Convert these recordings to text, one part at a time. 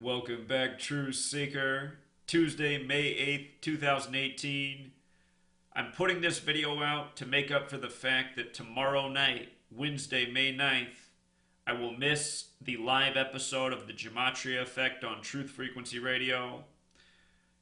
Welcome back, True Seeker. Tuesday, May 8th, 2018. I'm putting this video out to make up for the fact that tomorrow night, Wednesday, May 9th, I will miss the live episode of the Gematria Effect on Truth Frequency Radio.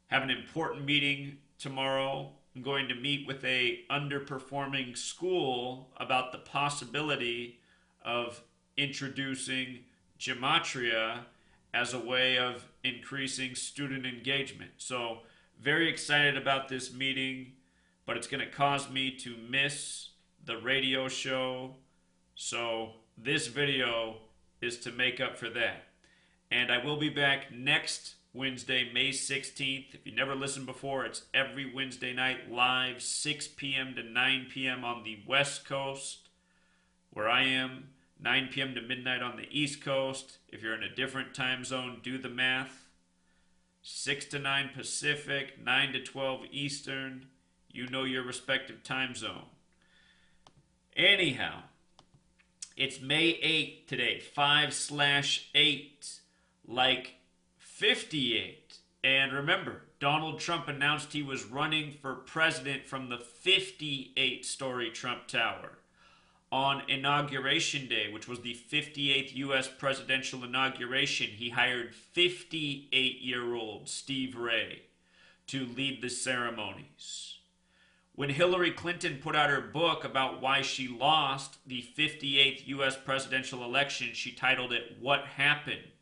Have an important meeting tomorrow. I'm going to meet with a underperforming school about the possibility of introducing Gematria as a way of increasing student engagement. So, very excited about this meeting, but it's going to cause me to miss the radio show. So, this video is to make up for that. And I will be back next Wednesday, May 16th. If you never listened before, it's every Wednesday night live, 6 p.m. to 9 p.m. on the West Coast, where I am. 9 p.m. to midnight on the East Coast. If you're in a different time zone, do the math. 6 to 9 Pacific, 9 to 12 Eastern. You know your respective time zone. Anyhow, it's May 8th today, 5/8, like 58. And remember, Donald Trump announced he was running for president from the 58-story Trump Tower. On Inauguration Day, which was the 58th U.S. presidential inauguration, he hired 58-year-old Steve Ray to lead the ceremonies. When Hillary Clinton put out her book about why she lost the 58th U.S. presidential election, she titled it, What Happened?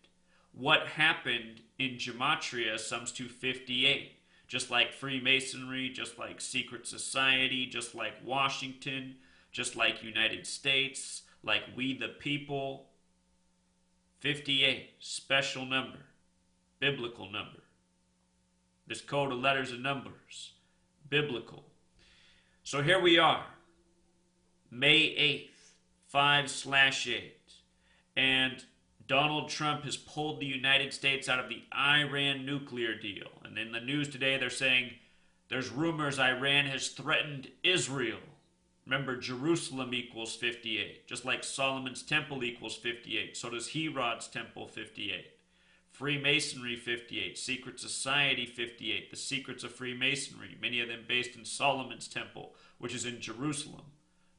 What happened in Gematria sums to 58. Just like Freemasonry, just like secret society, just like Washington, just like United States, like we the people. 58, special number, biblical number. This code of letters and numbers, biblical. So here we are, May 8th, 5/8. And Donald Trump has pulled the United States out of the Iran nuclear deal. And in the news today, they're saying there's rumors Iran has threatened Israel. Remember, Jerusalem equals 58. Just like Solomon's Temple equals 58, so does Herod's Temple 58. Freemasonry 58, Secret Society 58, the secrets of Freemasonry, many of them based in Solomon's Temple, which is in Jerusalem.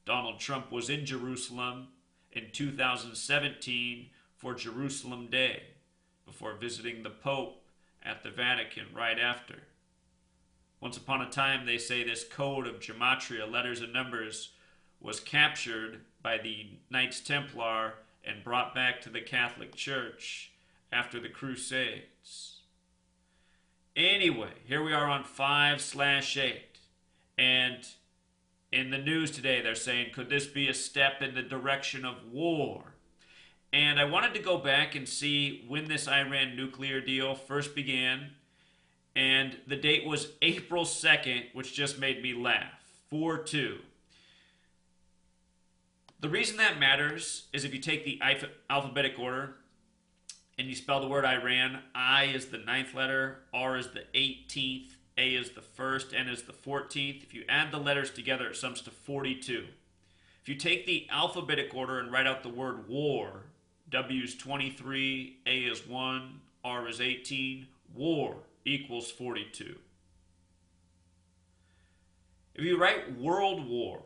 Donald Trump was in Jerusalem in 2017 for Jerusalem Day, before visiting the Pope at the Vatican right after. Once upon a time, they say this code of Gematria, letters and numbers, was captured by the Knights Templar and brought back to the Catholic Church after the Crusades. Anyway, here we are on 5/8. And in the news today, they're saying, could this be a step in the direction of war? And I wanted to go back and see when this Iran nuclear deal first began. And the date was April 2nd, which just made me laugh. 4/2. The reason that matters is if you take the alphabetic order and you spell the word Iran, I is the 9th letter, R is the 18th, A is the 1st, N is the 14th. If you add the letters together, it sums to 42. If you take the alphabetic order and write out the word war, W is 23, A is 1, R is 18, war equals 42. If you write World War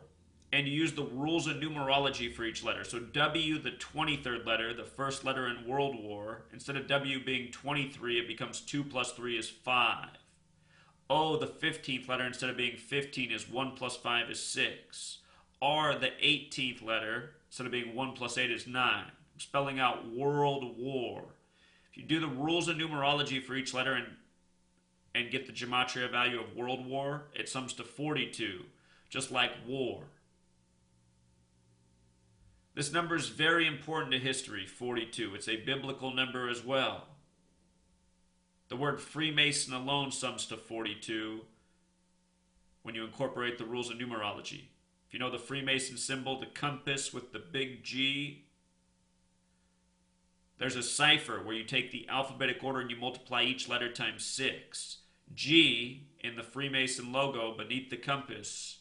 and you use the rules of numerology for each letter, so W, the 23rd letter, the first letter in World War, instead of W being 23, it becomes 2 plus 3 is 5. O, the 15th letter, instead of being 15, is 1 plus 5 is 6. R, the 18th letter, instead of being 1 plus 8 is 9. I'm spelling out World War. If you do the rules of numerology for each letter and get the Gematria value of World War, it sums to 42, just like war. This number is very important to history, 42. It's a biblical number as well. The word Freemason alone sums to 42 when you incorporate the rules of numerology. If you know the Freemason symbol, the compass with the big G, there's a cipher where you take the alphabetic order and you multiply each letter times 6. G in the Freemason logo beneath the compass,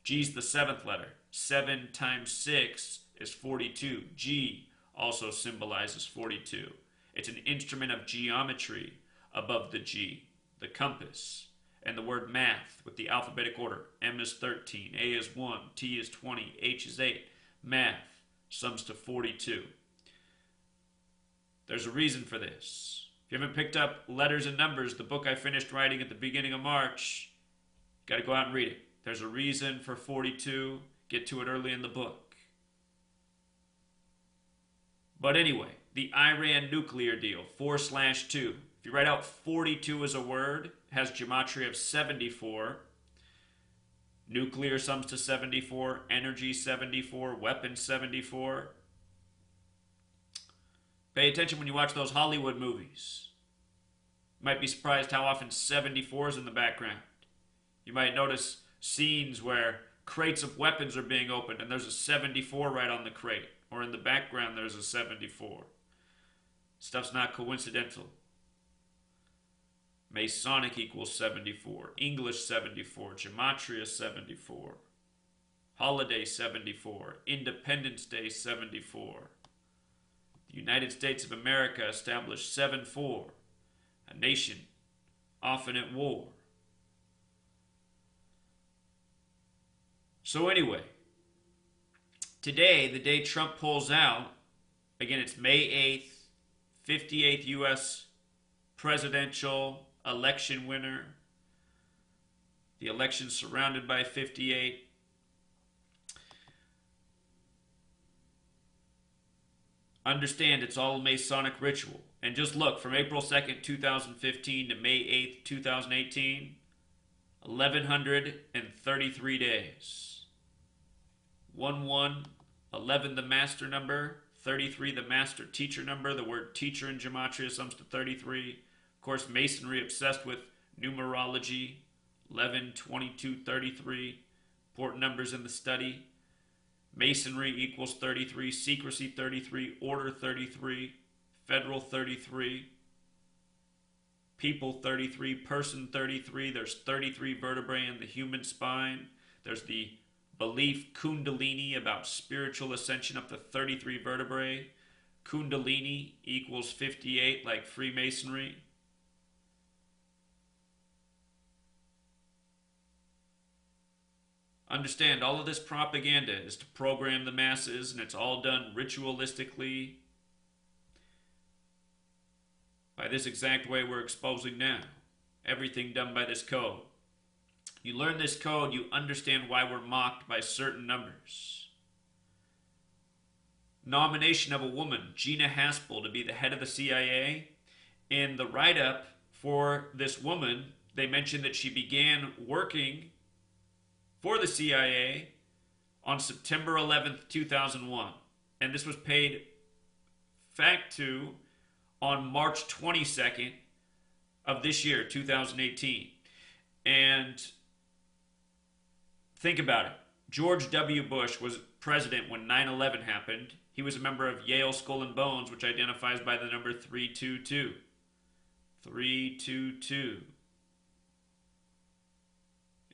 G's the 7th letter. 7 times 6 is 42. G also symbolizes 42. It's an instrument of geometry above the G, the compass, and the word math with the alphabetic order. M is 13, A is 1, T is 20, H is 8. Math sums to 42. There's a reason for this. If you haven't picked up Letters and Numbers, the book I finished writing at the beginning of March, you got to go out and read it. There's a reason for 42. Get to it early in the book. But anyway, the Iran nuclear deal, 4/2. If you write out 42 as a word, it has gematria of 74. Nuclear sums to 74, energy 74, weapons 74. Pay attention when you watch those Hollywood movies. You might be surprised how often 74 is in the background. You might notice scenes where crates of weapons are being opened and there's a 74 right on the crate. Or in the background there's a 74. Stuff's not coincidental. Masonic equals 74. English 74. Gematria 74. Holiday 74. Independence Day 74. The United States of America established 7-4. A nation often at war. So anyway, today, the day Trump pulls out, again, it's May 8th, 58th U.S. presidential election winner. The election surrounded by 58. Understand it's all a Masonic ritual. And just look, from April 2nd, 2015 to May 8th, 2018, 1,133 days. 1, 11 the master number, 33 the master teacher number. The word teacher in gematria sums to 33. Of course, Masonry obsessed with numerology. 11, 22, 33. Important numbers in the study. Masonry equals 33. Secrecy 33. Order 33. Federal 33. People 33. Person 33. There's 33 vertebrae in the human spine. There's the belief Kundalini about spiritual ascension up to 33 vertebrae. Kundalini equals 58 like Freemasonry. Understand, all of this propaganda is to program the masses, and it's all done ritualistically by this exact way we're exposing now. Everything done by this code. You learn this code, you understand why we're mocked by certain numbers. Nomination of a woman, Gina Haspel, to be the head of the CIA. In the write-up for this woman, they mentioned that she began working for the CIA on September 11th, 2001. And this was paid fact to on March 22nd of this year, 2018. And think about it. George W. Bush was president when 9/11 happened. He was a member of Yale Skull and Bones, which identifies by the number 322. 322.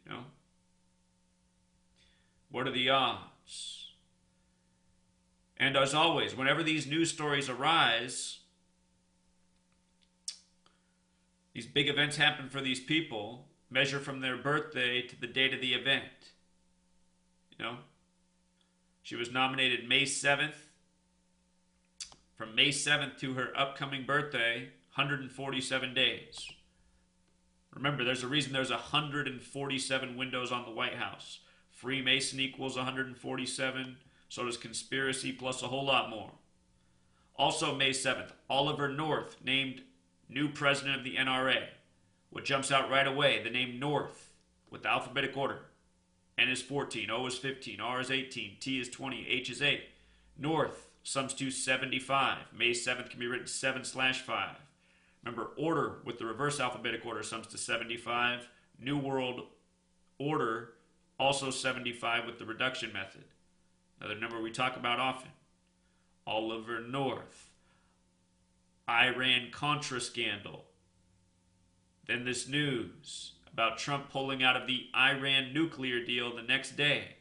You know? What are the odds? And as always, whenever these news stories arise, these big events happen for these people, measure from their birthday to the date of the event. You know? She was nominated May 7th. From May 7th to her upcoming birthday, 147 days. Remember, there's a reason there's 147 windows on the White House. Freemason equals 147. So does conspiracy plus a whole lot more. Also May 7th, Oliver North named new president of the NRA. What jumps out right away, the name North with the alphabetic order. N is 14, O is 15, R is 18, T is 20, H is 8. North sums to 75. May 7th can be written 7/5. Remember, order with the reverse alphabetic order sums to 75. New World Order, also 75 with the reduction method. Another number we talk about often. Oliver North. Iran-Contra scandal. Then this news about Trump pulling out of the Iran nuclear deal the next day.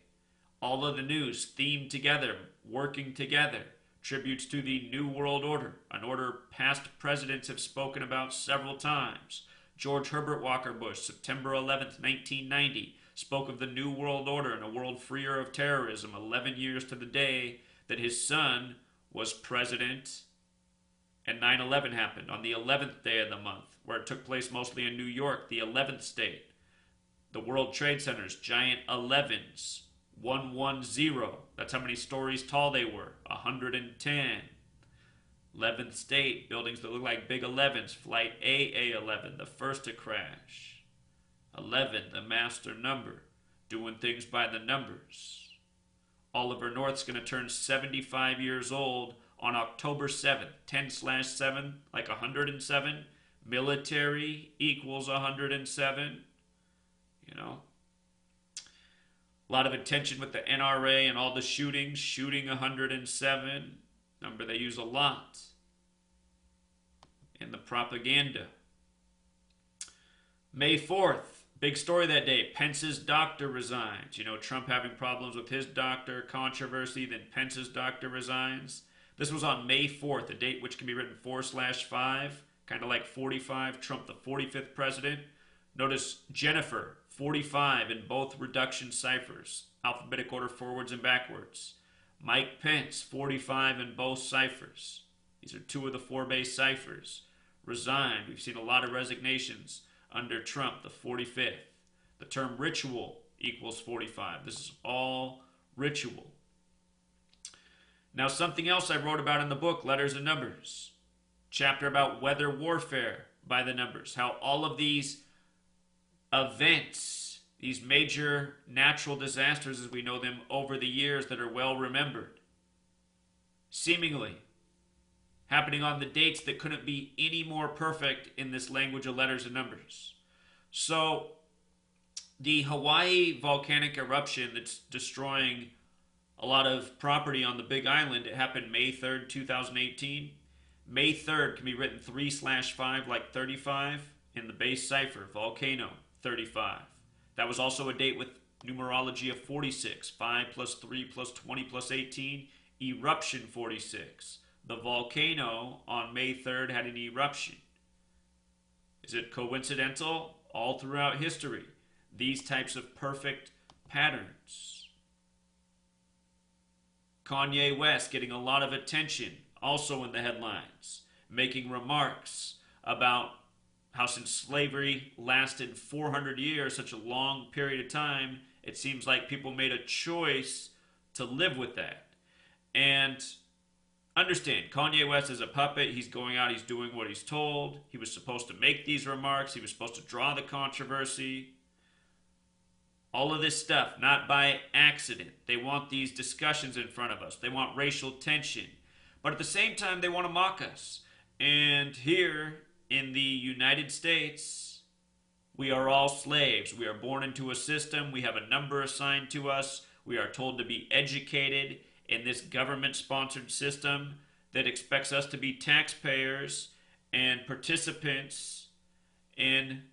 All of the news themed together, working together. tributes to the New World Order, an order past presidents have spoken about several times. George Herbert Walker Bush, September 11th, 1990, spoke of the New World Order and a world freer of terrorism 11 years to the day that his son was president, and 9/11 happened on the 11th day of the month, where it took place mostly in New York, the 11th state. The World Trade Center's giant 11s, 110, that's how many stories tall they were, 110. 11th state, buildings that look like big 11s, flight AA11, the first to crash. 11, the master number, doing things by the numbers. Oliver North's going to turn 75 years old on October 7th. 10/7, like 107. Military equals 107. You know. A lot of attention with the NRA and all the shootings. Shooting 107. Number they use a lot in the propaganda. May 4th. Big story that day. Pence's doctor resigns. You know, Trump having problems with his doctor, controversy, then Pence's doctor resigns. This was on May 4th, a date which can be written 4/5, kind of like 45, Trump the 45th president. Notice Jennifer, 45 in both reduction ciphers, alphabetic order forwards and backwards. Mike Pence, 45 in both ciphers. These are two of the 4 base ciphers. Resigned. We've seen a lot of resignations under Trump, the 45th. The term ritual equals 45. This is all ritual. Now, something else I wrote about in the book, Letters and Numbers. Chapter about weather warfare by the numbers. How all of these events, these major natural disasters as we know them over the years that are well remembered, seemingly happening on the dates that couldn't be any more perfect in this language of letters and numbers. So, the Hawaii volcanic eruption that's destroying a lot of property on the Big Island, it happened May 3rd, 2018. May 3rd can be written 3/5 like 35 in the base cipher, volcano, 35. That was also a date with numerology of 46, 5 plus 3 plus 20 plus 18, eruption 46. The volcano on May 3rd had an eruption. Is it coincidental? All throughout history, these types of perfect patterns. Kanye West getting a lot of attention, also in the headlines, making remarks about how since slavery lasted 400 years, such a long period of time, it seems like people made a choice to live with that. And understand, Kanye West is a puppet. He's going out, he's doing what he's told. He was supposed to make these remarks. He was supposed to draw the controversy. All of this stuff, not by accident. They want these discussions in front of us. They want racial tension. But at the same time, they want to mock us. And here in the United States, we are all slaves. We are born into a system. We have a number assigned to us. We are told to be educated in this government-sponsored system that expects us to be taxpayers and participants in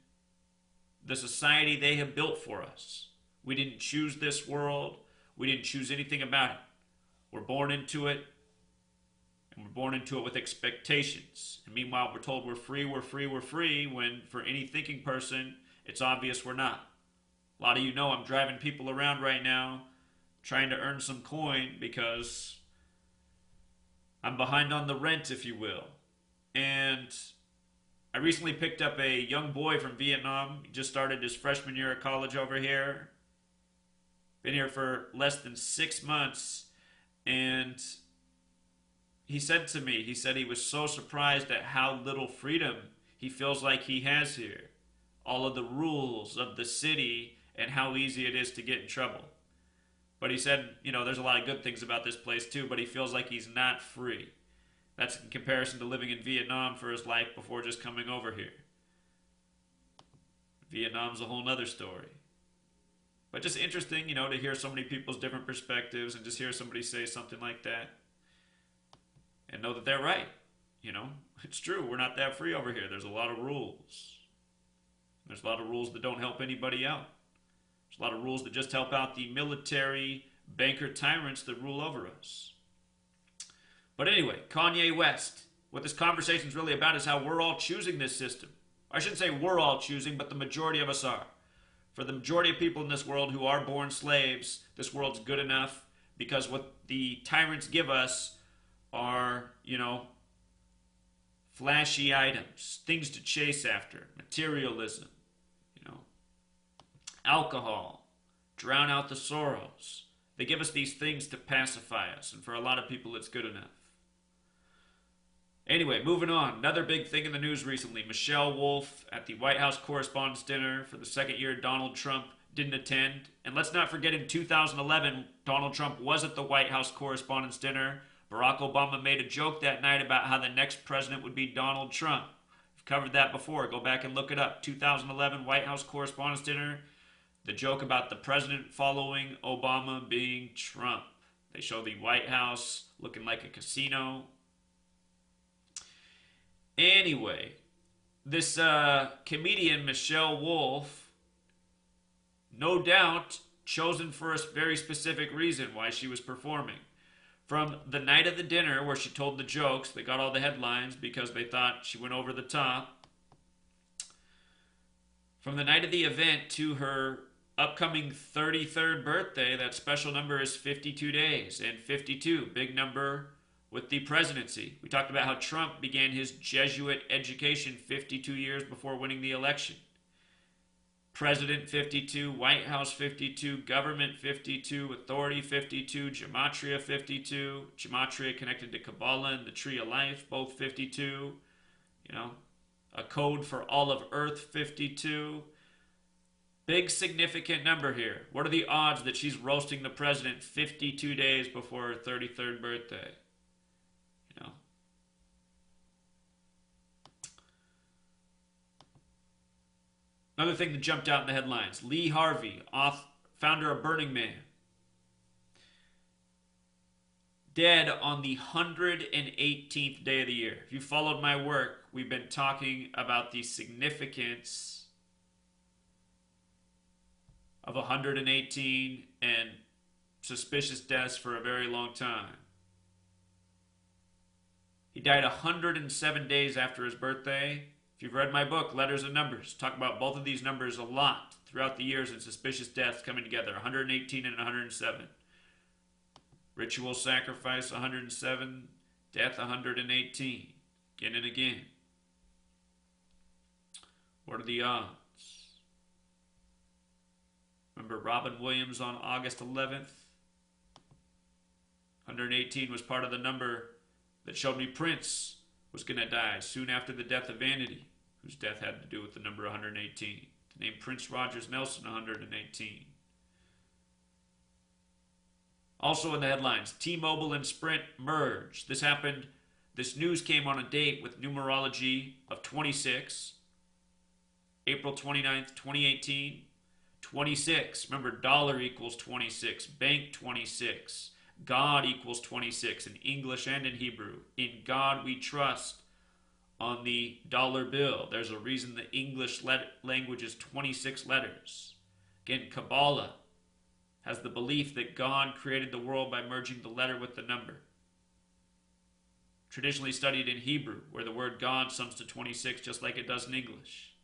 the society they have built for us. We didn't choose this world. We didn't choose anything about it. We're born into it, and we're born into it with expectations. And meanwhile, we're told we're free, we're free, we're free, when for any thinking person, it's obvious we're not. A lot of you know I'm driving people around right now trying to earn some coin because I'm behind on the rent, if you will. And I recently picked up a young boy from Vietnam. He just started his freshman year of college over here. Been here for less than 6 months. And he said to me, he said he was so surprised at how little freedom he feels like he has here. All of the rules of the city and how easy it is to get in trouble. But he said, you know, there's a lot of good things about this place too, but he feels like he's not free. That's in comparison to living in Vietnam for his life before just coming over here. Vietnam's a whole nother story. But just interesting, you know, to hear so many people's different perspectives and just hear somebody say something like that. And know that they're right. You know, it's true. We're not that free over here. There's a lot of rules. There's a lot of rules that don't help anybody out. There's a lot of rules that just help out the military banker tyrants that rule over us. But anyway, Kanye West. What this conversation is really about is how we're all choosing this system. I shouldn't say we're all choosing, but the majority of us are. For the majority of people in this world who are born slaves, this world's good enough because what the tyrants give us are, flashy items, things to chase after, materialism, alcohol, drown out the sorrows. They give us these things to pacify us, and for a lot of people it's good enough. Anyway, moving on. Another big thing in the news recently. Michelle Wolf at the White House Correspondents' Dinner for the second year Donald Trump didn't attend. And let's not forget in 2011, Donald Trump was at the White House Correspondents' Dinner. Barack Obama made a joke that night about how the next president would be Donald Trump. I've covered that before. Go back and look it up. 2011 White House Correspondents' Dinner. The joke about the president following Obama being Trump. They show the White House looking like a casino. Anyway, this comedian, Michelle Wolf, no doubt chosen for a very specific reason why she was performing. From the night of the dinner where she told the jokes, they got all the headlines because they thought she went over the top. From the night of the event to her upcoming 33rd birthday, that special number is 52 days. And 52, big number with the presidency. We talked about how Trump began his Jesuit education 52 years before winning the election. President 52, White House 52, government 52, authority 52, gematria 52, gematria connected to Kabbalah and the tree of life, both 52. A code for all of Earth 52. Big significant number here. What are the odds that she's roasting the president 52 days before her 33rd birthday? Another thing that jumped out in the headlines. Lee Harvey, founder of Burning Man, dead on the 118th day of the year. If you followed my work, we've been talking about the significance of 118 and suspicious deaths for a very long time. He died 107 days after his birthday. If you've read my book, Letters and Numbers, talk about both of these numbers a lot throughout the years and suspicious deaths coming together, 118 and 107. Ritual sacrifice, 107. Death, 118. Again and again. What are the odds? Remember Robin Williams on August 11th? 118 was part of the number that showed me Prince was going to die soon after the death of Vanity, whose death had to do with the number 118. The name Prince Rogers Nelson, 118. Also in the headlines, T-Mobile and Sprint merge. This news came on a date with numerology of 26, April 29th, 2018. 26, remember dollar equals 26, bank 26, God equals 26 in English and in Hebrew. In God we trust on the dollar bill. There's a reason the English language is 26 letters. Again, Kabbalah has the belief that God created the world by merging the letter with the number. Traditionally studied in Hebrew, where the word God sums to 26 just like it does in English.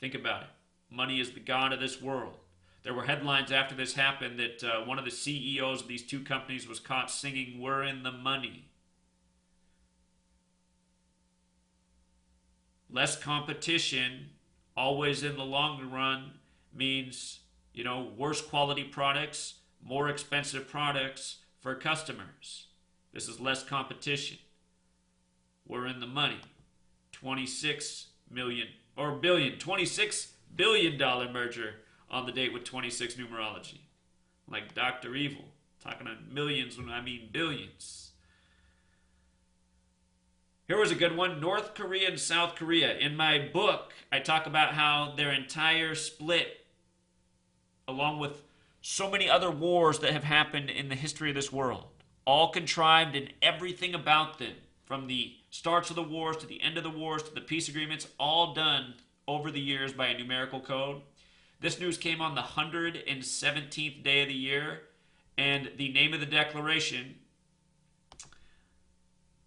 Think about it. Money is the God of this world. There were headlines after this happened that one of the CEOs of these two companies was caught singing, "We're in the money." Less competition, always in the long run, means, worse quality products, more expensive products for customers. This is less competition. We're in the money. $26 billion merger on the date with 26 numerology. Like Dr. Evil, talking on millions when I mean billions. Here was a good one, North Korea and South Korea. In my book, I talk about how their entire split, along with so many other wars that have happened in the history of this world, all contrived and everything about them, from the starts of the wars to the end of the wars to the peace agreements, all done over the years by a numerical code. This news came on the 117th day of the year, and the name of the declaration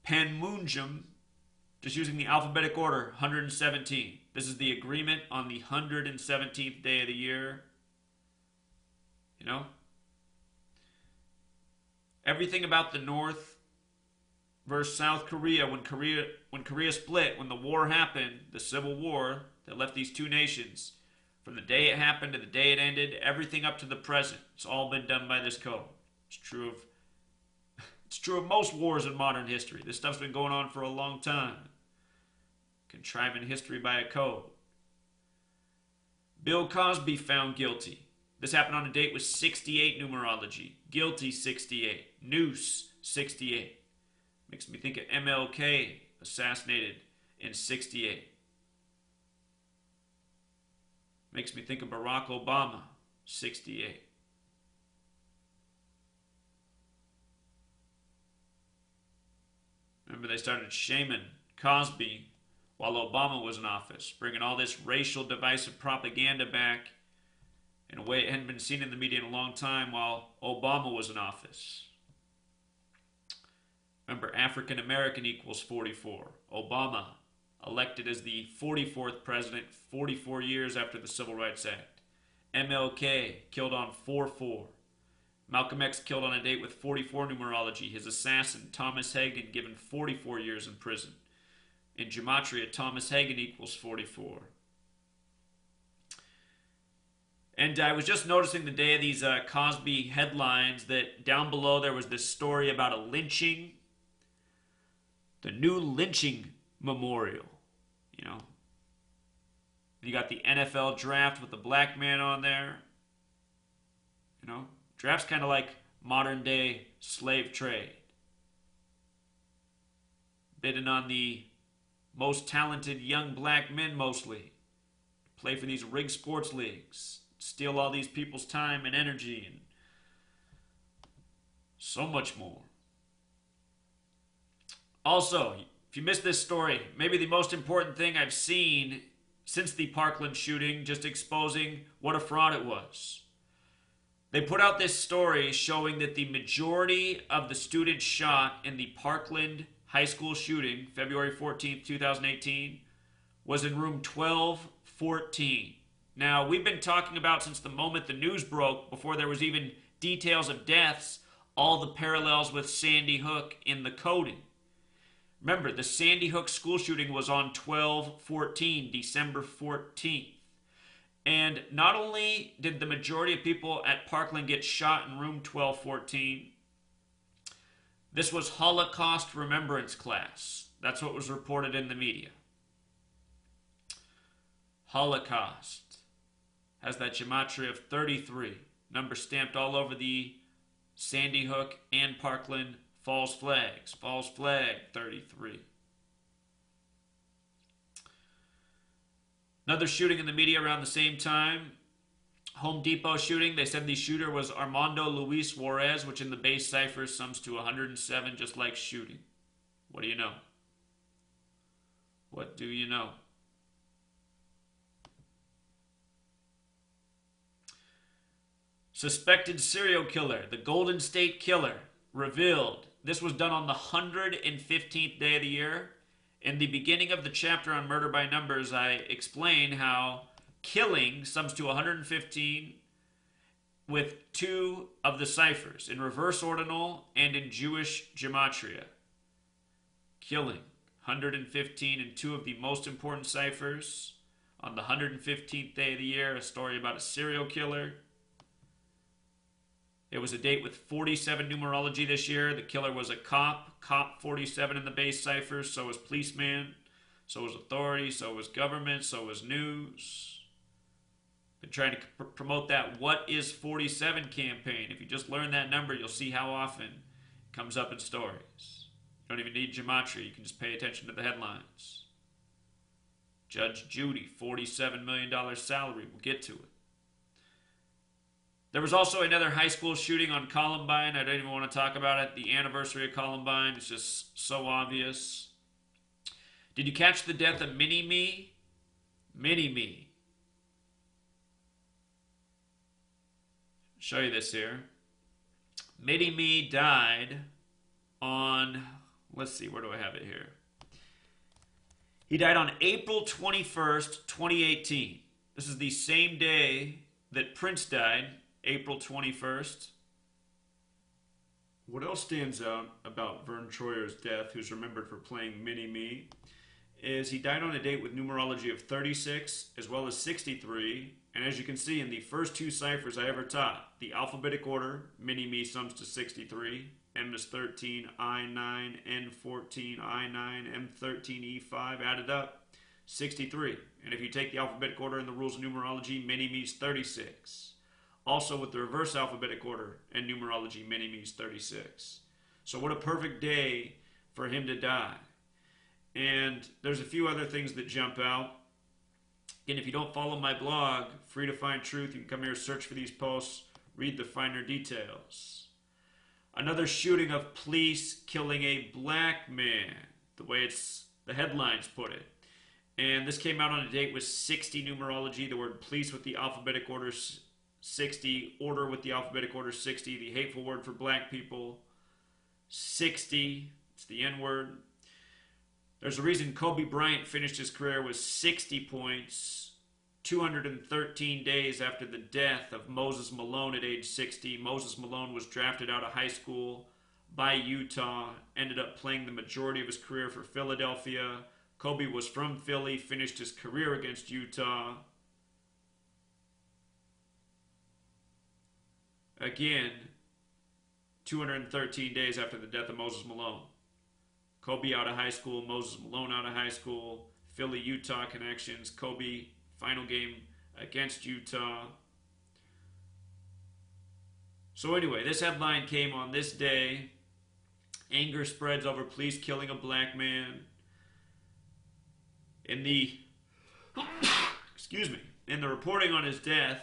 Panmunjom, just using the alphabetic order, 117. This is the agreement on the 117th day of the year. You know? Everything about the North versus South Korea, when Korea split, when the war happened, the Civil War that left these two nations, from the day it happened to the day it ended, everything up to the present, it's all been done by this code. It's true of most wars in modern history. This stuff's been going on for a long time. Contriving history by a code. Bill Cosby found guilty. This happened on a date with 68 numerology. Guilty 68. Noose 68. Makes me think of MLK, assassinated in 68. Makes me think of Barack Obama, 68. Remember, they started shaming Cosby while Obama was in office, bringing all this racial divisive propaganda back in a way it hadn't been seen in the media in a long time while Obama was in office. Remember, African American equals 44. Obama, elected as the 44th president 44 years after the Civil Rights Act. MLK, killed on 4-4. Malcolm X killed on a date with 44 numerology. His assassin, Thomas Hagen, given 44 years in prison. In Gematria, Thomas Hagen equals 44. And I was just noticing the day of these Cosby headlines that down below there was this story about a lynching. The new lynching memorial. You know. You got the NFL draft with the black man on there. You know. Draft's kind of like modern day slave trade. Bidding on the most talented young black men mostly. Play for these rigged sports leagues. Steal all these people's time and energy and so much more. Also, if you missed this story, maybe the most important thing I've seen since the Parkland shooting, just exposing what a fraud it was. They put out this story showing that the majority of the students shot in the Parkland high school shooting, February 14th, 2018, was in room 1214. Now, we've been talking about since the moment the news broke, before there was even details of deaths, all the parallels with Sandy Hook in the coding. Remember, the Sandy Hook school shooting was on 12/14, December 14th. And not only did the majority of people at Parkland get shot in room 1214, this was Holocaust remembrance class. That's what was reported in the media. Holocaust has that gematria of 33, number stamped all over the Sandy Hook and Parkland false flags. False flag 33. Another shooting in the media around the same time. Home Depot shooting. They said the shooter was Armando Luis Juarez, which in the base cipher sums to 107, just like shooting. What do you know? What do you know? Suspected serial killer, the Golden State Killer, revealed. This was done on the 115th day of the year. In the beginning of the chapter on Murder by Numbers, I explain how killing sums to 115 with two of the ciphers, in reverse ordinal and in Jewish gematria. Killing, 115 in two of the most important ciphers. On the 115th day of the year, a story about a serial killer. It was a date with 47 numerology this year. The killer was a cop. Cop 47 in the base cipher. So was policeman. So was authority. So was government. So was news. Been trying to promote that What is 47 campaign. If you just learn that number, you'll see how often it comes up in stories. You don't even need gematria. You can just pay attention to the headlines. Judge Judy, $47 million salary. We'll get to it. There was also another high school shooting on Columbine. I don't even want to talk about it. The anniversary of Columbine is just so obvious. Did you catch the death of Mini-Me? Mini-Me. Show you this here. Mini-Me died on, let's see, where do I have it here? He died on April 21st, 2018. This is the same day that Prince died, April 21st. What else stands out about Vern Troyer's death, who's remembered for playing Mini-Me, is he died on a date with numerology of 36 as well as 63. And as you can see in the first two ciphers I ever taught, the alphabetic order, Mini-Me sums to 63. M is 13, I9, N14, I9, M13, E5, added up, 63. And if you take the alphabetic order and the rules of numerology, Mini-Me's 36. Also with the reverse alphabetic order and numerology, Mini-Me's 36. So what a perfect day for him to die. And there's a few other things that jump out. Again, if you don't follow my blog, Free to Find Truth, you can come here, search for these posts, read the finer details. Another shooting of police killing a black man, the way the headlines put it. And this came out on a date with 60 numerology, the word police with the alphabetic order 60, order with the alphabetic order 60, the hateful word for black people 60, it's the N-word. There's a reason Kobe Bryant finished his career with 60 points 213 days after the death of Moses Malone at age 60. Moses Malone was drafted out of high school by Utah, ended up playing the majority of his career for Philadelphia. Kobe was from Philly, finished his career against Utah. Again, 213 days after the death of Moses Malone. Kobe out of high school, Moses Malone out of high school, Philly, Utah connections, Kobe final game against Utah. So anyway, this headline came on this day. Anger spreads over police killing a black man. In the in the reporting on his death,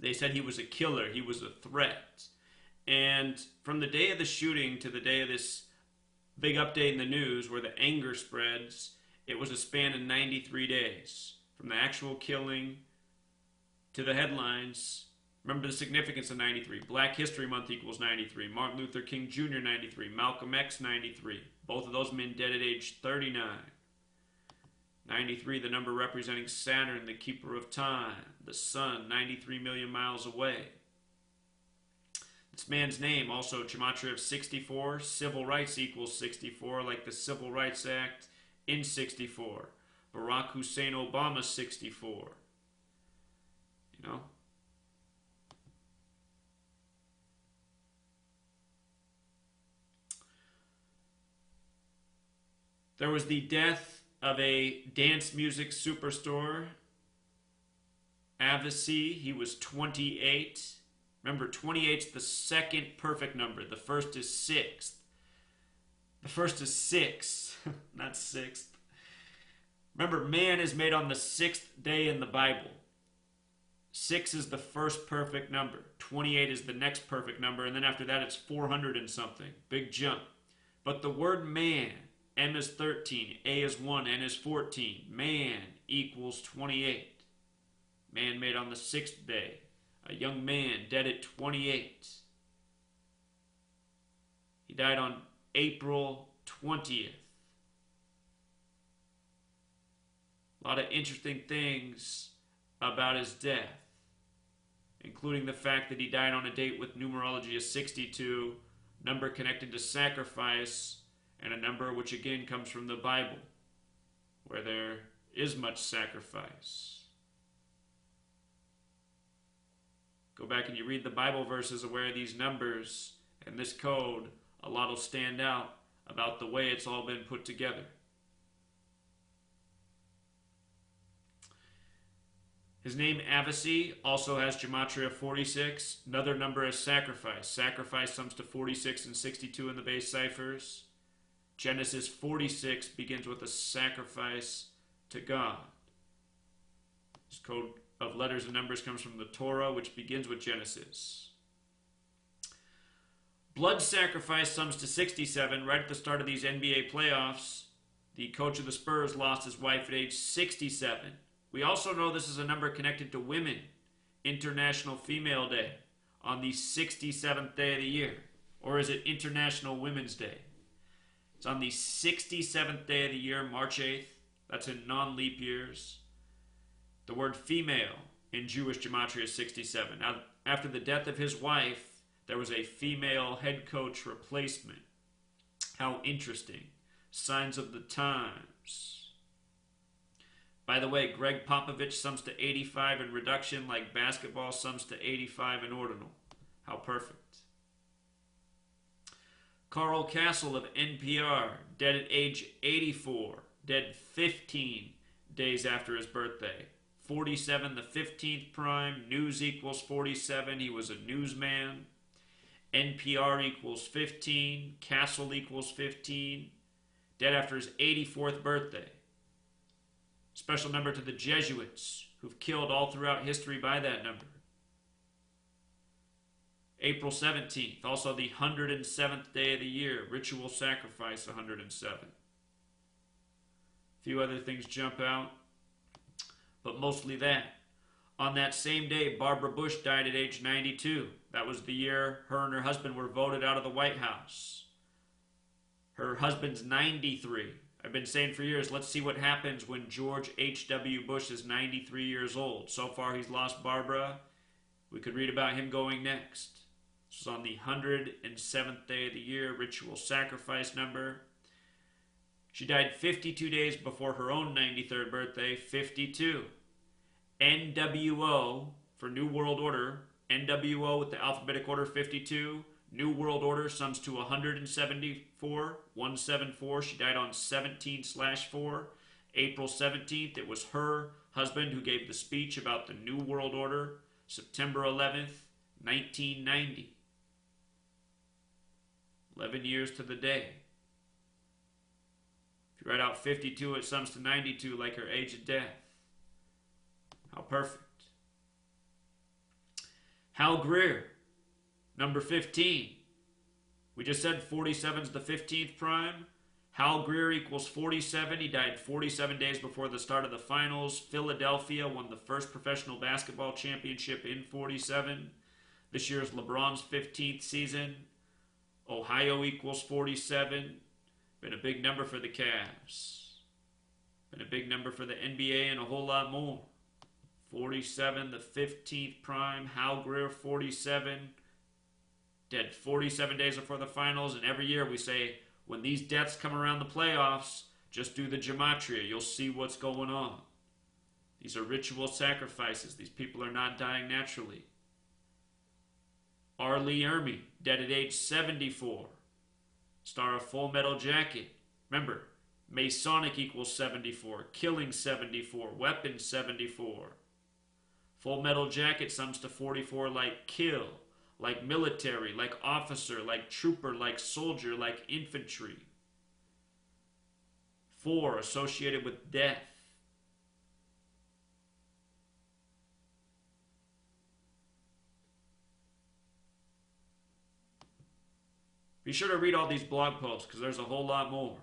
they said he was a killer, he was a threat. And from the day of the shooting to the day of this big update in the news where the anger spreads, it was a span of 93 days. From the actual killing to the headlines. Remember the significance of 93. Black History Month equals 93. Martin Luther King Jr. 93. Malcolm X 93. Both of those men dead at age 39. 93, the number representing Saturn, the keeper of time. The sun, 93 million miles away. This man's name, also gematria of 64. Civil rights equals 64, like the Civil Rights Act in 64. Barack Hussein Obama, 64. You know? There was the death of a dance music superstar, Avicii. He was 28. Remember, 28's the second perfect number. The first is 6th. The first is 6, not 6th. Remember, man is made on the 6th day in the Bible. 6 is the first perfect number. 28 is the next perfect number. And then after that, it's 400 and something. Big jump. But the word man, M is 13, A is 1, N is 14. Man equals 28. Man made on the 6th day. A young man dead at 28. He died on April 20th. A lot of interesting things about his death, including the fact that he died on a date with numerology of 62, number connected to sacrifice, and a number which again comes from the Bible, where there is much sacrifice. Go back and you read the Bible verses of where these numbers and this code, a lot will stand out about the way it's all been put together. His name, Avicii, also has gematria 46. Another number is sacrifice. Sacrifice sums to 46 and 62 in the base ciphers. Genesis 46 begins with a sacrifice to God. This code of letters and numbers comes from the Torah, which begins with Genesis. Blood sacrifice sums to 67. Right at the start of these NBA playoffs, the coach of the Spurs lost his wife at age 67. We also know this is a number connected to women. International Female Day on the 67th day of the year. Or is it International Women's Day? It's on the 67th day of the year, March 8th. That's in non-leap years. The word female in Jewish gematria is 67. Now, after the death of his wife, there was a female head coach replacement. How interesting. Signs of the times. By the way, Greg Popovich sums to 85 in reduction like basketball sums to 85 in ordinal. How perfect. Carl Castle of NPR, dead at age 84, dead 15 days after his birthday. 47, the 15th prime, news equals 47, he was a newsman. NPR equals 15, Castle equals 15, dead after his 84th birthday. Special number to the Jesuits, who've killed all throughout history by that number. April 17th, also the 107th day of the year, ritual sacrifice 107. A few other things jump out, but mostly that. On that same day, Barbara Bush died at age 92. That was the year her and her husband were voted out of the White House. Her husband's 93. I've been saying for years, let's see what happens when George H.W. Bush is 93 years old. So far, he's lost Barbara. We could read about him going next. This was on the 107th day of the year, ritual sacrifice number. She died 52 days before her own 93rd birthday, 52. NWO for New World Order. NWO with the alphabetic order 52. New World Order sums to 174, 174. She died on 17/4. April 17th, it was her husband who gave the speech about the New World Order. September 11th, 1990. 11 years to the day. If you write out 52, it sums to 92 like her age of death. How perfect. Hal Greer, number 15. We just said 47 is the 15th prime. Hal Greer equals 47. He died 47 days before the start of the finals. Philadelphia won the first professional basketball championship in 47. This year's LeBron's 15th season. Ohio equals 47. Been a big number for the Cavs. Been a big number for the NBA and a whole lot more. 47, the 15th prime. Hal Greer, 47. Dead 47 days before the finals. And every year we say, when these deaths come around the playoffs, just do the gematria. You'll see what's going on. These are ritual sacrifices. These people are not dying naturally. R. Lee Ermey, dead at age 74. Star of Full Metal Jacket. Remember, Masonic equals 74. Killing 74. Weapons 74. Full Metal Jacket sums to 44 like kill, like military, like officer, like trooper, like soldier, like infantry. 4 associated with death. Be sure to read all these blog posts because there's a whole lot more.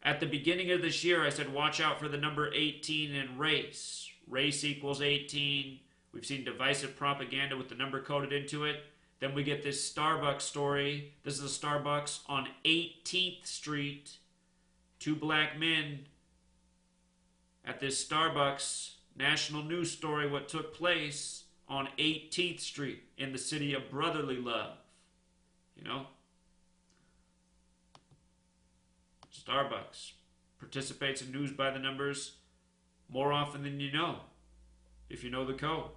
At the beginning of this year, I said watch out for the number 18 in race. Race equals 18. We've seen divisive propaganda with the number coded into it. Then we get this Starbucks story. This is a Starbucks on 18th Street. 2 black men at this Starbucks national news story what took place on 18th Street in the city of brotherly love. You know? Starbucks participates in news by the numbers more often than you know, if you know the code.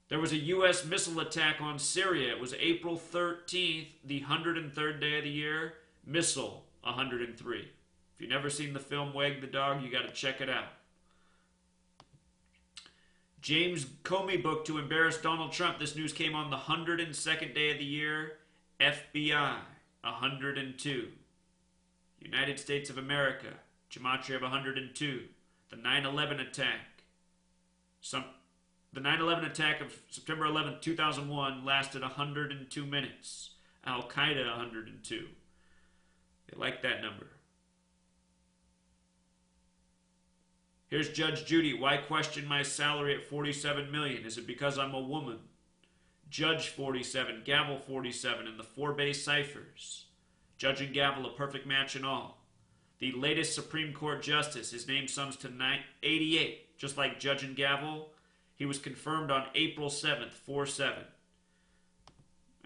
There was a U.S. missile attack on Syria. It was April 13th, the 103rd day of the year. Missile, 103. If you've never seen the film Wag the Dog, you got to check it out. James Comey book to embarrass Donald Trump. This news came on the 102nd day of the year. FBI, 102. United States of America, gematria of 102. The 9/11 attack. The 9/11 attack of September 11th, 2001 lasted 102 minutes. Al-Qaeda, 102. They like that number. Here's Judge Judy. Why question my salary at $47 million? Is it because I'm a woman? Judge 47, Gavel 47, and the 4 base ciphers. Judge and gavel, a perfect match in all. The latest Supreme Court justice, his name sums to 88. Just like Judge and gavel, he was confirmed on April 7th, 4-7.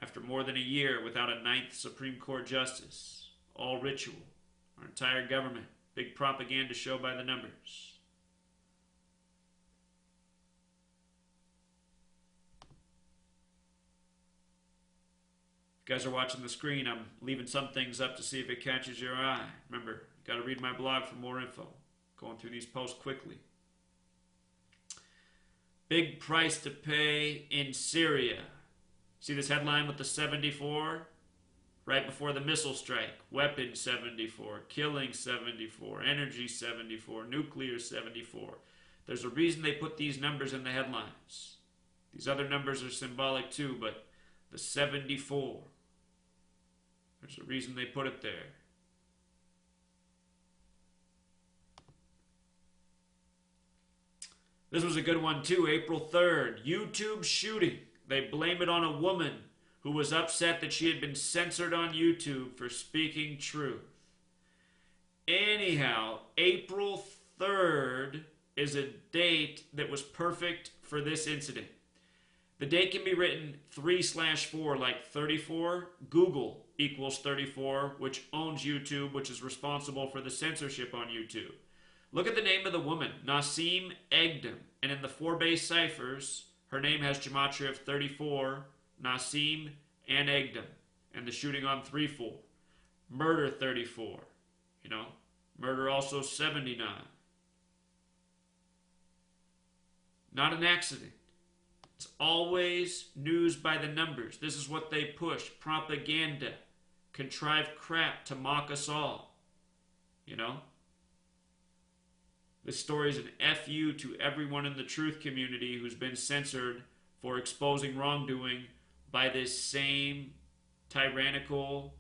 After more than a year without a ninth Supreme Court justice. All ritual. Our entire government. Big propaganda show by the numbers. If you guys are watching the screen, I'm leaving some things up to see if it catches your eye. Remember, you got to read my blog for more info. Going through these posts quickly. Big price to pay in Syria. See this headline with the 74? Right before the missile strike. Weapons 74, killing 74, energy 74, nuclear 74. There's a reason they put these numbers in the headlines. These other numbers are symbolic too, but the 74, there's a reason they put it there. This was a good one too, April 3rd. YouTube shooting. They blame it on a woman who was upset that she had been censored on YouTube for speaking truth. Anyhow, April 3rd is a date that was perfect for this incident. The date can be written 3/4 like 34. Google equals 34, which owns YouTube, which is responsible for the censorship on YouTube. Look at the name of the woman, Nasim Egdem. And in the 4 base ciphers, her name has gematria of 34, Nasim and Egdem. And the shooting on 3/4. Murder 34. Murder also 79. Not an accident. It's always news by the numbers. This is what they push. Propaganda. Contrived crap to mock us all. This story is an FU to everyone in the truth community who's been censored for exposing wrongdoing by this same tyrannical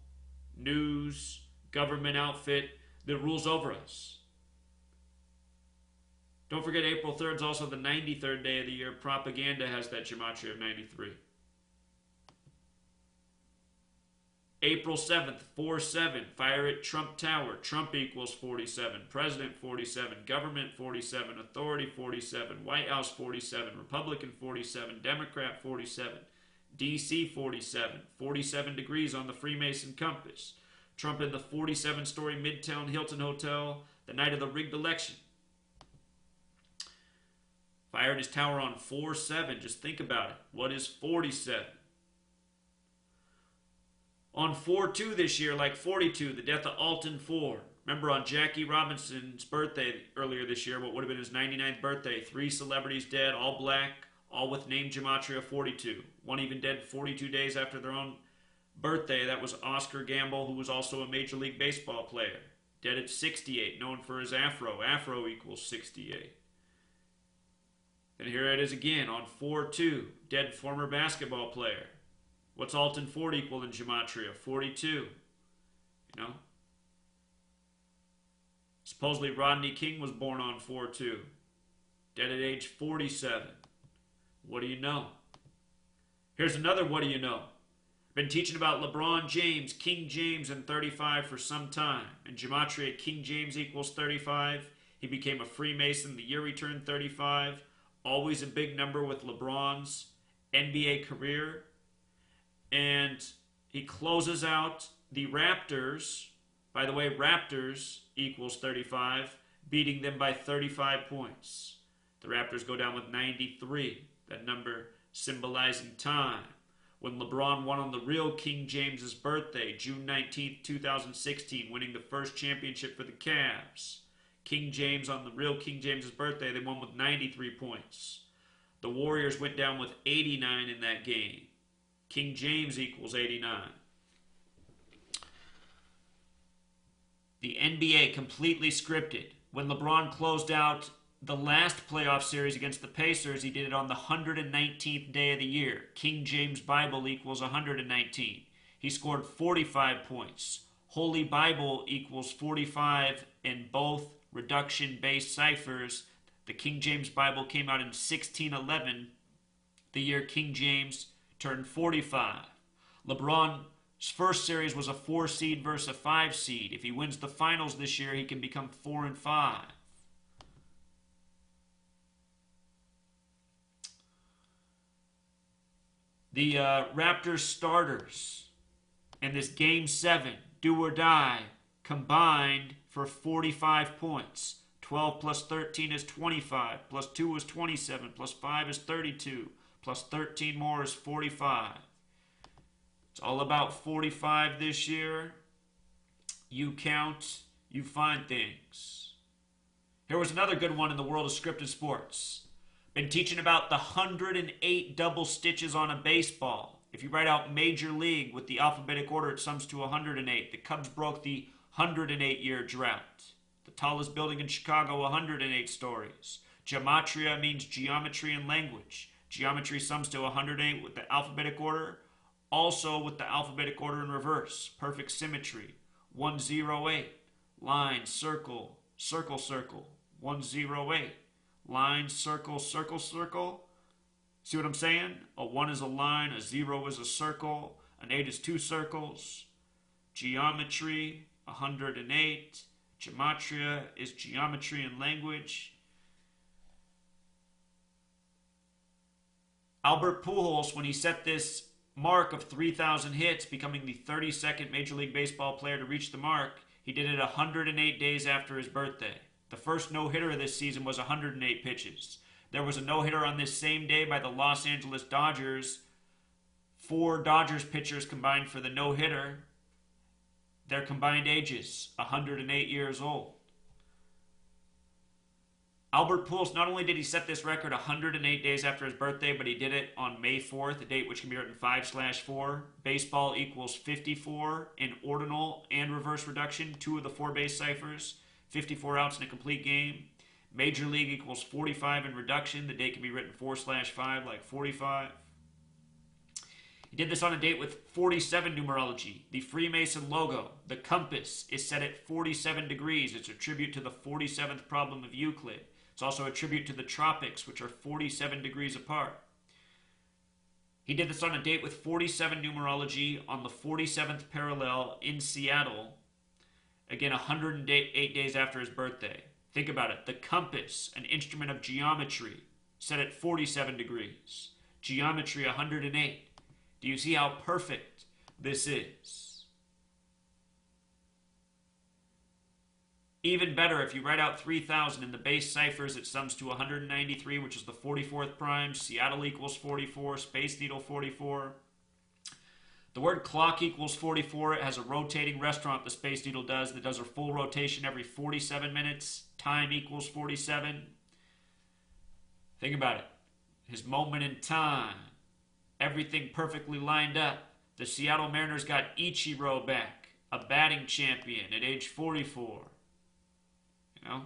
news government outfit that rules over us. Don't forget, April 3rd is also the 93rd day of the year. Propaganda has that gematria of 93. April 7th, 4-7, fire at Trump Tower. Trump equals 47, President 47, Government 47, Authority 47, White House 47, Republican 47, Democrat 47, DC 47, 47 degrees on the Freemason compass. Trump in the 47-story Midtown Hilton Hotel the night of the rigged election. Fired his tower on 4-7. Just think about it. What is 47? On 4-2 this year, like 42, the death of Alton Ford. Remember on Jackie Robinson's birthday earlier this year, what would have been his 99th birthday, 3 celebrities dead, all black, all with name gematria of 42. One even dead 42 days after their own birthday. That was Oscar Gamble, who was also a Major League Baseball player. Dead at 68, known for his afro. Afro equals 68. Then here it is again on 4-2, dead former basketball player. What's Alton Ford equal in gematria? 42. Supposedly Rodney King was born on 4-2. Dead at age 47. What do you know? Here's another what do you know. Been teaching about LeBron James, King James, and 35 for some time. And gematria, King James equals 35. He became a Freemason the year he turned 35. Always a big number with LeBron's NBA career. And he closes out the Raptors. By the way, Raptors equals 35, beating them by 35 points. The Raptors go down with 93, that number symbolizing time. When LeBron won on the real King James's birthday, June 19th, 2016, winning the first championship for the Cavs. King James on the real King James's birthday, they won with 93 points. The Warriors went down with 89 in that game. King James equals 89. The NBA completely scripted. When LeBron closed out the last playoff series against the Pacers, he did it on the 119th day of the year. King James Bible equals 119. He scored 45 points. Holy Bible equals 45 in both reduction-based ciphers. The King James Bible came out in 1611, the year King James turned 45. LeBron His first series was a 4 seed versus a 5 seed. If he wins the finals this year, he can become 4-5. The Raptors starters in this Game 7, do or die, combined for 45 points. 12 plus 13 is 25, plus 2 is 27, plus 5 is 32, plus 13 more is 45. It's all about 45 this year. You count, you find things. Here was another good one in the world of scripted sports. Been teaching about the 108 double stitches on a baseball. If you write out Major League with the alphabetic order, it sums to 108. The Cubs broke the 108-year drought. The tallest building in Chicago, 108 stories. Gematria means geometry and language. Geometry sums to 108 with the alphabetic order. Also with the alphabetic order in reverse. Perfect symmetry. 108. Line, circle, circle, circle. 108. Line, circle, circle, circle. See what I'm saying? A 1 is a line, a 0 is a circle, an 8 is 2 circles. Geometry, 108. Gematria is geometry and language. Albert Pujols, when he set this mark of 3,000 hits, becoming the 32nd Major League Baseball player to reach the mark, he did it 108 days after his birthday. The first no-hitter of this season was 108 pitches. There was a no-hitter on this same day by the Los Angeles Dodgers. 4 Dodgers pitchers combined for the no-hitter. Their combined ages, 108 years old. Albert Pujols, not only did he set this record 108 days after his birthday, but he did it on May 4th, a date which can be written 5/4. Baseball equals 54 in ordinal and reverse reduction, 2 of the 4 base ciphers. 54 outs in a complete game. Major League equals 45 in reduction. The date can be written 4/5, like 45. He did this on a date with 47 numerology. The Freemason logo, the compass, is set at 47 degrees. It's a tribute to the 47th problem of Euclid. It's also a tribute to the tropics, which are 47 degrees apart. He did this on a date with 47 numerology on the 47th parallel in Seattle. Again, 108 days after his birthday. Think about it. The compass, an instrument of geometry, set at 47 degrees. Geometry, 108. Do you see how perfect this is? Even better, if you write out 3,000 in the base ciphers, it sums to 193, which is the 44th prime. Seattle equals 44. Space Needle 44. The word clock equals 44. It has a rotating restaurant, the Space Needle does, that does a full rotation every 47 minutes. Time equals 47. Think about it. His moment in time. Everything perfectly lined up. The Seattle Mariners got Ichiro back, a batting champion at age 44. You know?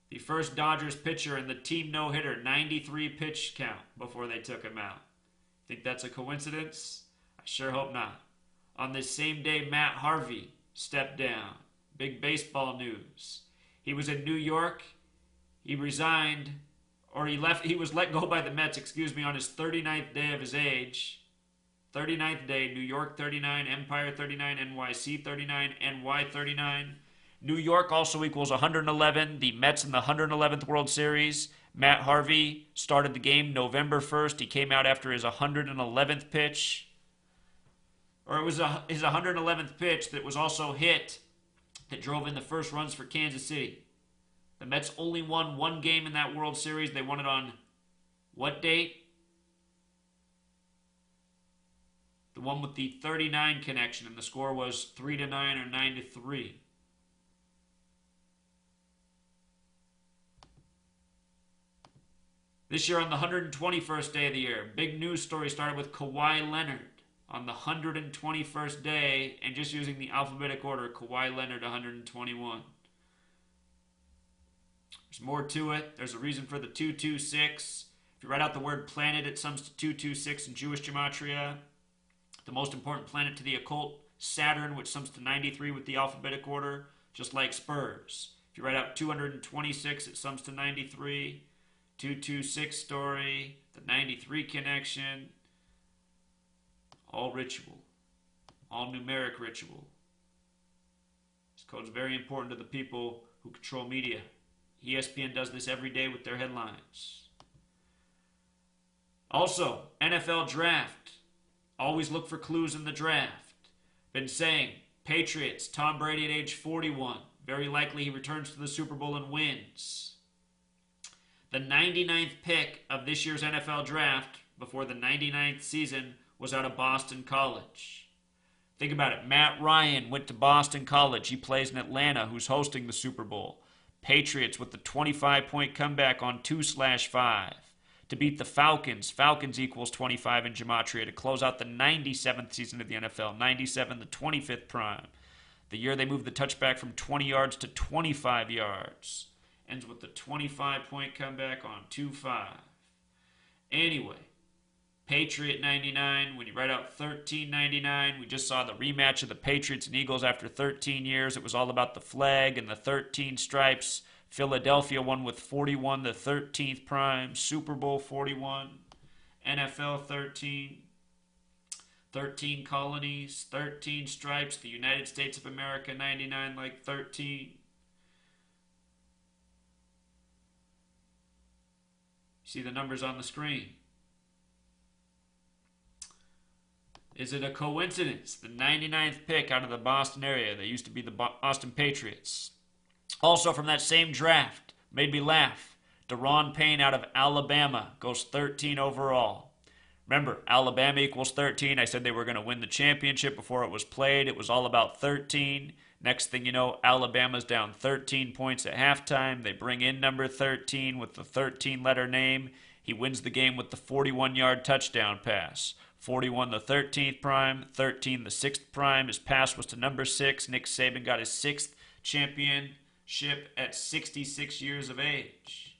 The first Dodgers pitcher in the team no-hitter, 93 pitch count before they took him out. Think that's a coincidence? I sure hope not. On this same day, Matt Harvey stepped down. Big baseball news. He was in New York. He resigned, or he was let go by the Mets, on his 39th day of his age. 39th day, New York 39, Empire 39, NYC 39, NY 39. New York also equals 111. The Mets in the 111th World Series. Matt Harvey started the game November 1st. He came out after his 111th pitch. Or it was his 111th pitch that was also hit that drove in the first runs for Kansas City. The Mets only won 1 game in that World Series. They won it on what date? The one with the 39 connection, and the score was 3-9 or 9-3. This year on the 121st day of the year, big news story started with Kawhi Leonard on the 121st day, and just using the alphabetic order, Kawhi Leonard 121. There's more to it. There's a reason for the 226. If you write out the word planet, it sums to 226 in Jewish gematria. The most important planet to the occult, Saturn, which sums to 93 with the alphabetic order, just like Spurs. If you write out 226, it sums to 93. 226 story. the 93 connection, all ritual, all numeric ritual. This code's very important to the people who control media. ESPN does this every day with their headlines. Also, NFL draft. Always look for clues in the draft. Been saying, Patriots, Tom Brady at age 41. Very likely he returns to the Super Bowl and wins. The 99th pick of this year's NFL draft before the 99th season was out of Boston College. Think about it. Matt Ryan went to Boston College. He plays in Atlanta, who's hosting the Super Bowl. Patriots with the 25-point comeback on 2/5 to beat the Falcons. Falcons equals 25 in gematria to close out the 97th season of the NFL. 97, the 25th prime. The year they moved the touchback from 20 yards to 25 yards. Ends with the 25-point comeback on 2/5. Anyway, Patriot 99, when you write out 1399, we just saw the rematch of the Patriots and Eagles after 13 years. It was all about the flag and the 13 stripes. Philadelphia won with 41, the 13th prime. Super Bowl 41, NFL 13, 13 colonies, 13 stripes. The United States of America 99 like 13. See the numbers on the screen. Is it a coincidence? The 99th pick out of the Boston area. They used to be the Boston Patriots. Also from that same draft, made me laugh. Deron Payne out of Alabama goes 13 overall. Remember, Alabama equals 13. I said they were going to win the championship before it was played. It was all about 13. Next thing you know, Alabama's down 13 points at halftime. They bring in number 13 with the 13-letter name. He wins the game with the 41-yard touchdown pass. 41 the 13th prime, 13 the 6th prime. His pass was to number 6. Nick Saban got his 6th championship at 66 years of age.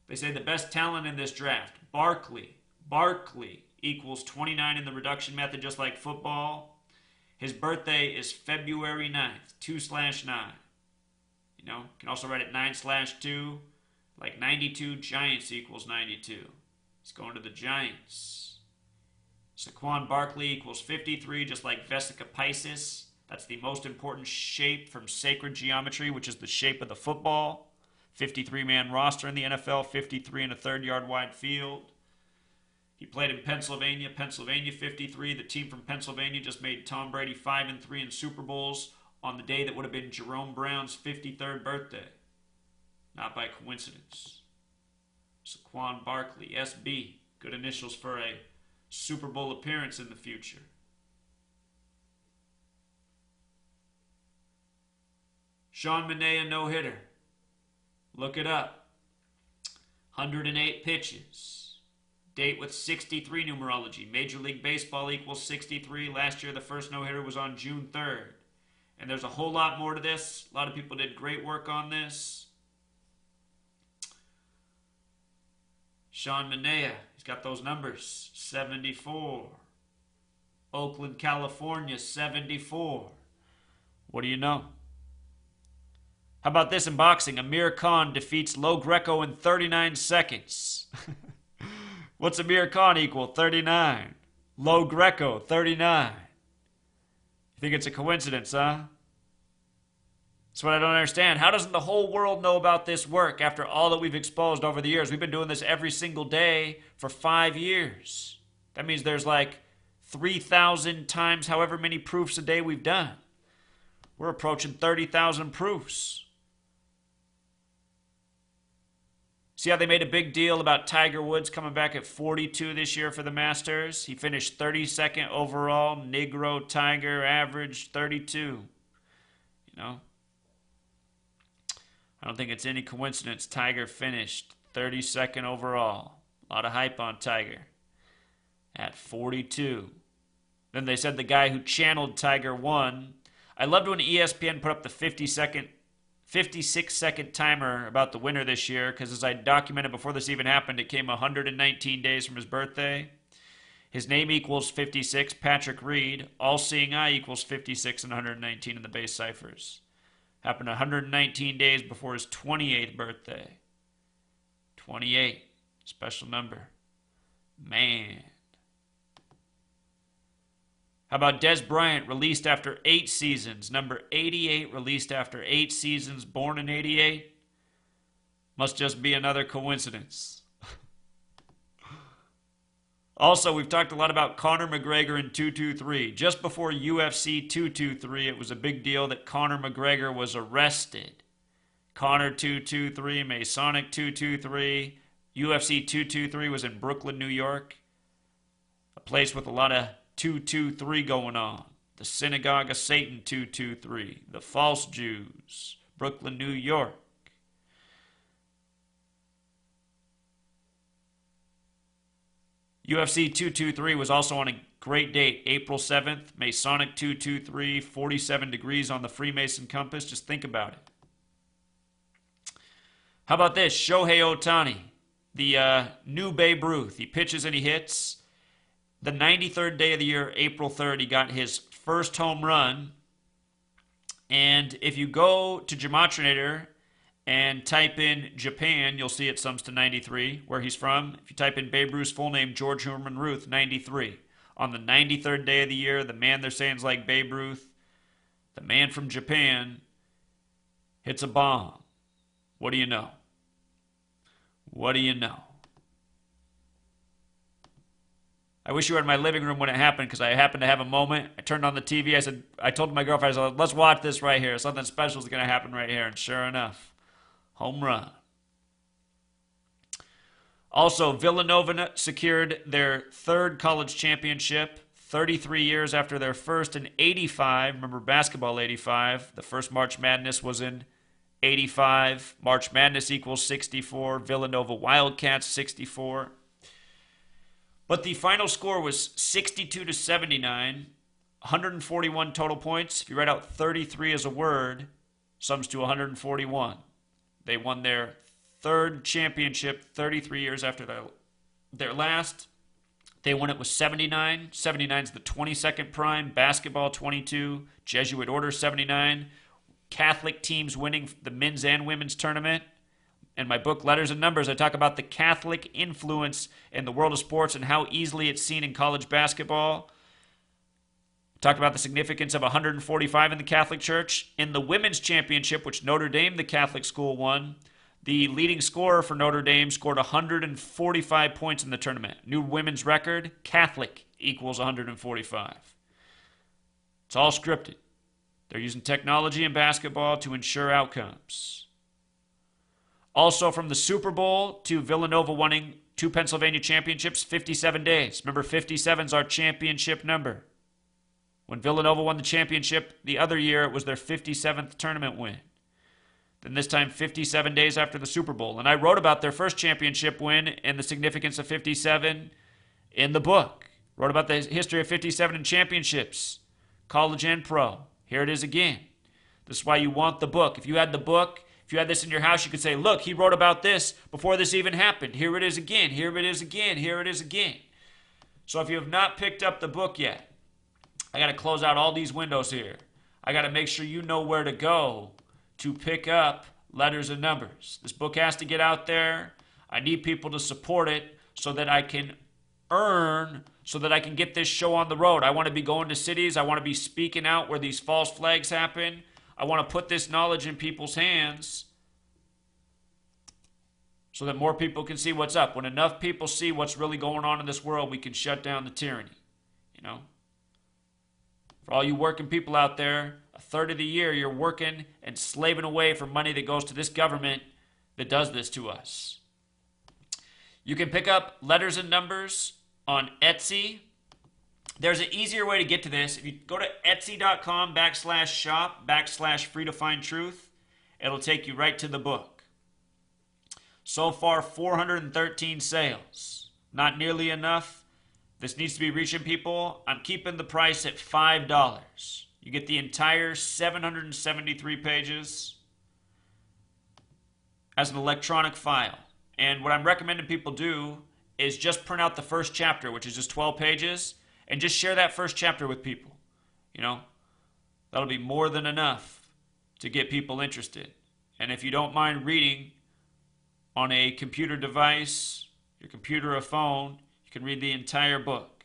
They say the best talent in this draft, Barkley. Barkley equals 29 in the reduction method, just like football. His birthday is February 9th, 2/9. You know, can also write it 9/2, like 92. Giants equals 92. He's going to the Giants. Saquon Barkley equals 53, just like Vesica Pisces. That's the most important shape from sacred geometry, which is the shape of the football. 53-man roster in the NFL, 53 in a 3rd-yard wide field. He played in Pennsylvania, 53. The team from Pennsylvania just made Tom Brady 5-3 in Super Bowls on the day that would have been Jerome Brown's 53rd birthday. Not by coincidence. Saquon Barkley, SB, good initials for a Super Bowl appearance in the future. Sean Manaea, no-hitter. Look it up. 108 pitches. Date with 63 numerology. Major League Baseball equals 63. Last year, the first no-hitter was on June 3rd. And there's a whole lot more to this. A lot of people did great work on this. Sean Manaea, he's got those numbers. 74. Oakland, California, 74. What do you know? How about this in boxing? Amir Khan defeats Lo Greco in 39 seconds. What's Amir Khan equal? 39. Lo Greco, 39. You think it's a coincidence, huh? That's what I don't understand. How doesn't the whole world know about this work after all that we've exposed over the years? We've been doing this every single day for 5 years. That means there's like 3,000 times however many proofs a day we've done. We're approaching 30,000 proofs. See how they made a big deal about Tiger Woods coming back at 42 this year for the Masters? He finished 32nd overall. Negro Tiger average 32. You know? I don't think it's any coincidence Tiger finished 32nd overall. A lot of hype on Tiger at 42. Then they said the guy who channeled Tiger won. I loved when ESPN put up the 56-second timer about the winner this year, because as I documented before this even happened, it came 119 days from his birthday. His name equals 56, Patrick Reed. All-seeing eye equals 56 and 119 in the base ciphers. Happened 119 days before his 28th birthday. 28. Special number. Man. How about Des Bryant, released after 8 seasons? Number 88, released after 8 seasons, born in 88? Must just be another coincidence. Also, we've talked a lot about Conor McGregor in 223. Just before UFC 223, it was a big deal that Conor McGregor was arrested. Conor 223, Masonic 223, UFC 223 was in Brooklyn, New York. A place with a lot of 223 going on. The Synagogue of Satan 223. The False Jews. Brooklyn, New York. UFC 223 was also on a great date, April 7th. Masonic 223, 47 degrees on the Freemason compass. Just think about it. How about this? Shohei Ohtani, the new Babe Ruth. He pitches and he hits. The 93rd day of the year, April 3rd, he got his first home run. And if you go to Gematrinator and type in Japan, you'll see it sums to 93, where he's from. If you type in Babe Ruth's full name, George Herman Ruth, 93. On the 93rd day of the year, the man they're saying is like Babe Ruth, the man from Japan, hits a bomb. What do you know? What do you know? I wish you were in my living room when it happened, because I happened to have a moment. I turned on the TV. I told my girlfriend, I said, let's watch this right here. Something special is going to happen right here. And sure enough, home run. Also, Villanova secured their 3rd college championship 33 years after their first in 85. Remember basketball 85. The first March Madness was in 85. March Madness equals 64. Villanova Wildcats 64. But the final score was 62-79, 141 total points. If you write out 33 as a word, sums to 141. They won their 3rd championship 33 years after their last. They won it with 79. 79 is the 22nd prime. Basketball 22. Jesuit Order 79. Catholic teams winning the men's and women's tournament. In my book, Letters and Numbers, I talk about the Catholic influence in the world of sports and how easily it's seen in college basketball. Talked about the significance of 145 in the Catholic Church. In the women's championship, which Notre Dame, the Catholic school, won, the leading scorer for Notre Dame scored 145 points in the tournament. New women's record, Catholic equals 145. It's all scripted. They're using technology in basketball to ensure outcomes. Also, from the Super Bowl to Villanova winning 2 Pennsylvania championships, 57 days. Remember, 57 is our championship number. When Villanova won the championship the other year, it was their 57th tournament win. Then this time, 57 days after the Super Bowl. And I wrote about their first championship win and the significance of 57 in the book. Wrote about the history of 57 in championships, college and pro. Here it is again. This is why you want the book. If you had the book, if you had this in your house, you could say, look, he wrote about this before this even happened. Here it is again. Here it is again. Here it is again. So if you have not picked up the book yet, I got to close out all these windows here. I got to make sure you know where to go to pick up Letters and Numbers. This book has to get out there. I need people to support it so that I can earn, so that I can get this show on the road. I want to be going to cities. I want to be speaking out where these false flags happen. I want to put this knowledge in people's hands so that more people can see what's up. When enough people see what's really going on in this world, we can shut down the tyranny. You know? For all you working people out there, a third of the year you're working and slaving away for money that goes to this government that does this to us. You can pick up Letters and Numbers on Etsy. There's an easier way to get to this. If you go to etsy.com/shop/free to find truth, it'll take you right to the book. So far, 413 sales. Not nearly enough. This needs to be reaching people. I'm keeping the price at $5. You get the entire 773 pages as an electronic file. And what I'm recommending people do is just print out the first chapter, which is just 12 pages, and just share that first chapter with people. You know, that'll be more than enough to get people interested. And if you don't mind reading on a computer device, your computer or phone, you can read the entire book.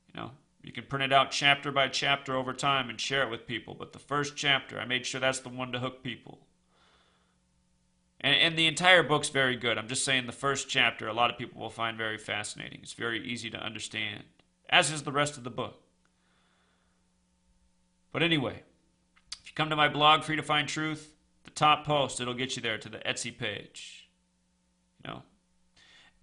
You know, you can print it out chapter by chapter over time and share it with people. But the first chapter, I made sure that's the one to hook people. And the entire book's very good. I'm just saying the first chapter, a lot of people will find very fascinating. It's very easy to understand, as is the rest of the book. But anyway, if you come to my blog, Free to Find Truth, the top post, it'll get you there to the Etsy page. You know.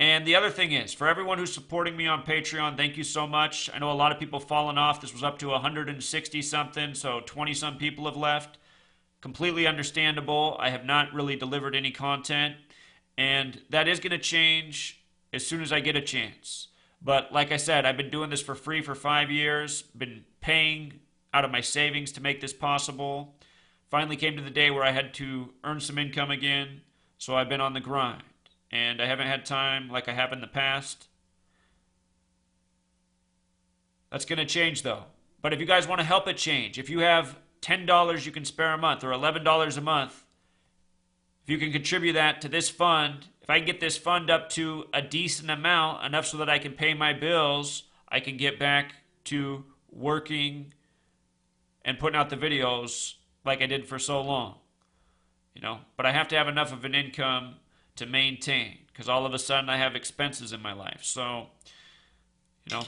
And the other thing is, for everyone who's supporting me on Patreon, thank you so much. I know a lot of people have fallen off. This was up to 160 something, so 20 some people have left. Completely understandable. I have not really delivered any content, and that is going to change as soon as I get a chance. But like I said, I've been doing this for free for 5 years, been paying out of my savings to make this possible. Finally came to the day where I had to earn some income again, so I've been on the grind. And I haven't had time like I have in the past. That's going to change though. But if you guys want to help it change, if you have $10 you can spare a month or $11 a month, if you can contribute that to this fund, if I can get this fund up to a decent amount, enough so that I can pay my bills, I can get back to working and putting out the videos like I did for so long. You know, but I have to have enough of an income to maintain, because all of a sudden I have expenses in my life. So, you know,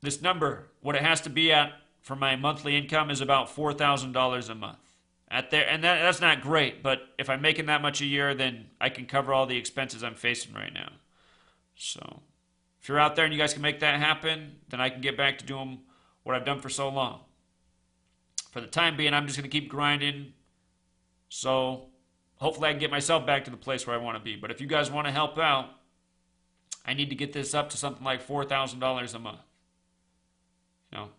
this number, what it has to be at for my monthly income is about $4,000 a month. At there, and that's not great, but if I'm making that much a year, then I can cover all the expenses I'm facing right now. So, if you're out there and you guys can make that happen, then I can get back to doing what I've done for so long. For the time being, I'm just going to keep grinding. So hopefully I can get myself back to the place where I want to be. But if you guys want to help out, I need to get this up to something like $4,000 a month. You know?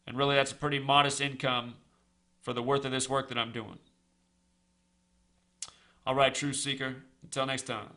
And really that's a pretty modest income for the worth of this work that I'm doing. All right, Truth Seeker. Until next time.